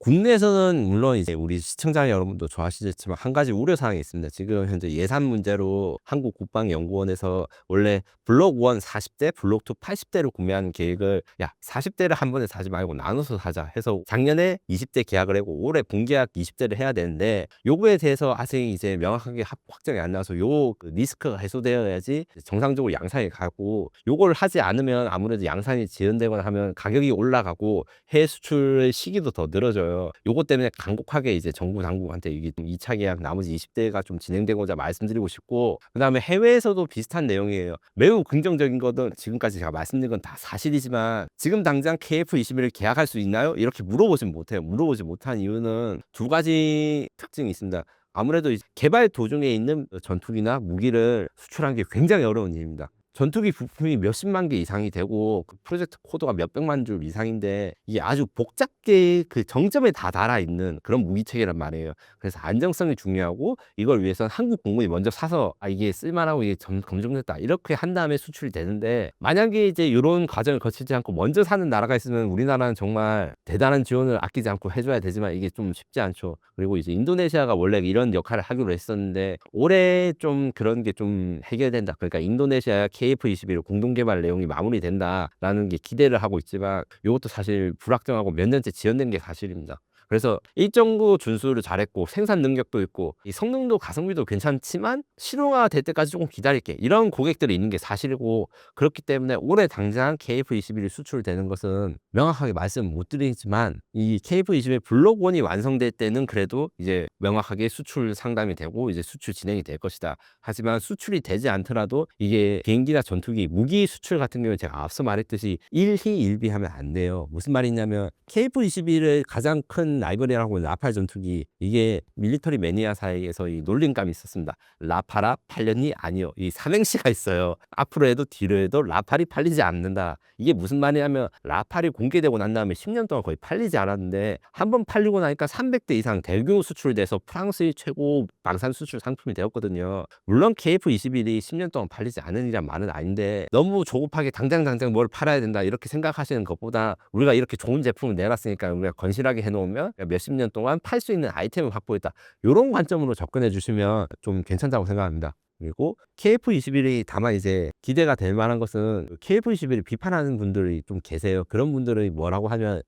국내에서는 물론 이제 우리 시청자 여러분도 좋아하시겠지만 한 가지 우려 사항이 있습니다. 지금 현재 예산 문제로 한국국방연구원에서 원래 블록 1 40대, 블록 2 80대를 구매하는 계획을 40대를 한 번에 사지 말고 나눠서 사자 해서 작년에 20대 계약을 하고 올해 본계약 20대를 해야 되는데 요거에 대해서 아직 이제 명확하게 확정이 안 나와서 요 리스크가 해소되어야지 정상적으로 양산이 가고, 요걸 하지 않으면 아무래도 양산이 지연되거나 하면 가격이 올라가고 해외 수출 시기도 더 늘어져요. 요것 때문에 간곡하게 이제 정부 당국한테 이게 2차 계약 나머지 20대가 좀 진행되고자 말씀드리고 싶고, 그다음에 해외에서도 비슷한 내용이에요. 매우 긍정적인 거는 지금까지 제가 말씀드린 건 다 사실이지만 지금 당장 KF-21을 계약할 수 있나요? 이렇게 물어보진 못해요. 물어보지 못한 이유는 두 가지 특징이 있습니다. 아무래도 이제 개발 도중에 있는 전투기나 무기를 수출하는 게 굉장히 어려운 일입니다. 전투기 부품이 몇십만 개 이상이 되고 그 프로젝트 코드가 몇백만 줄 이상인데 이게 아주 복잡게 그 정점에 다 달아있는 그런 무기체계란 말이에요. 그래서 안정성이 중요하고 이걸 위해서는 한국 공군이 먼저 사서 이게 쓸만하고 이게 검증됐다 이렇게 한 다음에 수출이 되는데, 만약에 이제 이런 과정을 거치지 않고 먼저 사는 나라가 있으면 우리나라는 정말 대단한 지원을 아끼지 않고 해줘야 되지만 이게 좀 쉽지 않죠. 그리고 이제 인도네시아가 원래 이런 역할을 하기로 했었는데 올해 좀 그런 게 좀 해결된다. 그러니까 인도네시아 KF-21 공동개발 내용이 마무리된다라는 게 기대를 하고 있지만 이것도 사실 불확정하고 몇 년째 지연된 게 사실입니다. 그래서 일정도 준수를 잘했고 생산 능력도 있고 이 성능도 가성비도 괜찮지만 실용화 될 때까지 조금 기다릴게 이런 고객들이 있는 게 사실이고, 그렇기 때문에 올해 당장 KF-21이 수출되는 것은 명확하게 말씀 못 드리지만 이 KF-21 블록 1이 완성될 때는 그래도 이제 명확하게 수출 상담이 되고 이제 수출 진행이 될 것이다. 하지만 수출이 되지 않더라도 이게 비행기나 전투기, 무기 수출 같은 경우는 제가 앞서 말했듯이 일희일비하면 안 돼요. 무슨 말이냐면 KF-21의 가장 큰 라이벌이라고 하는 라팔 전투기, 이게 밀리터리 매니아 사이에서 이 놀림감이 있었습니다. 라팔아 팔렸니? 아니요. 이 삼행시가 있어요. 앞으로 해도 뒤로 해도 라팔이 팔리지 않는다. 이게 무슨 말이냐면 라팔이 공개되고 난 다음에 10년 동안 거의 팔리지 않았는데 한 번 팔리고 나니까 300대 이상 대규모 수출돼서 프랑스의 최고 방산 수출 상품이 되었거든요. 물론 KF-21이 10년 동안 팔리지 않은 이란 말은 아닌데 너무 조급하게 당장 뭘 팔아야 된다 이렇게 생각하시는 것보다 우리가 이렇게 좋은 제품을 내놨으니까 우리가 건실하게 해놓으면 몇십 년 동안 팔 수 있는 아이템을 확보했다. 이런 관점으로 접근해 주시면 좀 괜찮다고 생각합니다. 그리고 KF-21이 다만 이제 기대가 될 만한 것은 KF-21을 비판하는 분들이 좀 계세요. 그런 분들이 뭐라고 하면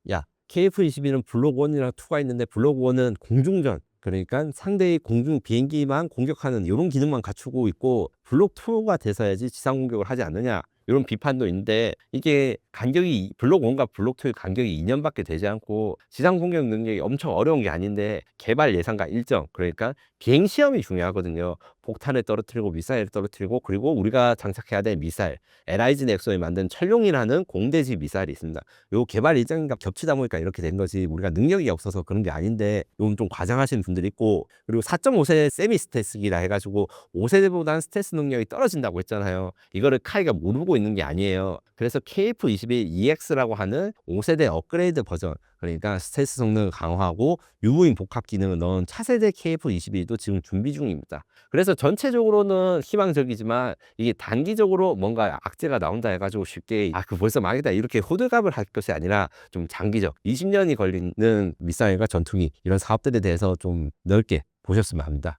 KF-21은 블록 1이랑 2가 있는데 블록 1은 공중전, 그러니까 상대의 공중 비행기만 공격하는 이런 기능만 갖추고 있고 블록 2가 돼서야지 지상 공격을 하지 않느냐, 이런 비판도 있는데 이게 간격이 블록 1과 블록 2의 간격이 2년밖에 되지 않고 지상 공격 능력이 엄청 어려운 게 아닌데 개발 예산과 일정, 그러니까 비행 시험이 중요하거든요. 폭탄을 떨어뜨리고 미사일을 떨어뜨리고 그리고 우리가 장착해야 될 미사일 LIG 넥슨이 만든 철룡이라는 공대지 미사일이 있습니다. 요 개발 일정과 겹치다 보니까 이렇게 된 거지 우리가 능력이 없어서 그런 게 아닌데 요건 좀 과장하시는 분들이 있고, 그리고 4.5세대 세미 스텔스기라 해가지고 5세대보다는 스텔스 능력이 떨어진다고 했잖아요. 이거를 카이가 모르고 있는 게 아니에요. 그래서 KF-21 EX라고 하는 5세대 업그레이드 버전, 그러니까 스텔스 성능을 강화하고 유무인 복합 기능을 넣은 차세대 KF-21도 지금 준비 중입니다. 그래서 전체적으로는 희망적이지만 이게 단기적으로 뭔가 악재가 나온다 해가지고 쉽게 그 벌써 망했다 이렇게 호들갑을 할 것이 아니라 좀 장기적 20년이 걸리는 미사일과 전투기 이런 사업들에 대해서 좀 넓게 보셨으면 합니다.